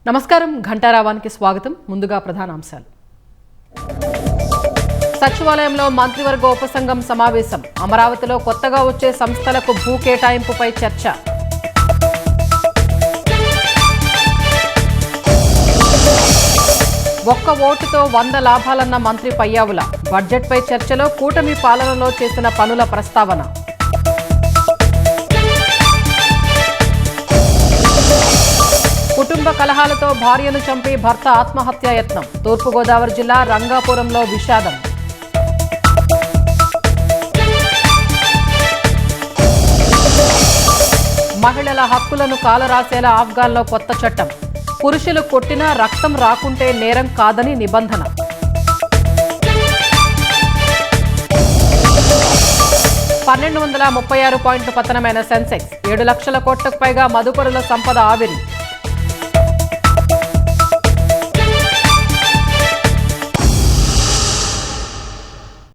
నమస్కారం, ఘంటారావానికి స్వాగతం. ముందుగా ప్రధానాంశాలు. సచివాలయంలో మంత్రివర్గ ఉపసంఘం సమావేశం. అమరావతిలో కొత్తగా వచ్చే సంస్థలకు భూ కేటాయింపుపై చర్చ. ఒక్క ఓటుతో 100 లాభాలన్న మంత్రి పయ్యావుల. బడ్జెట్పై చర్చలో కూటమి పాలనలో చేసిన పనుల ప్రస్తావన. కుటుంబ కలహాలతో భార్యను చంపి భర్త ఆత్మహత్యాయత్నం. తూర్పుగోదావరి జిల్లా రంగాపురంలో విషాదం. మహిళల హక్కులను కాలరాసేలా ఆఫ్ఘన్లో కొత్త చట్టం. పురుషులు కొట్టినా రక్తం రాకుంటే నేరం కాదని నిబంధన. $1236 పాయింట్లు పతనమైన సెన్సెక్స్. 7 లక్షల కోట్లకు పైగా మదుపరుల సంపద ఆవిరి.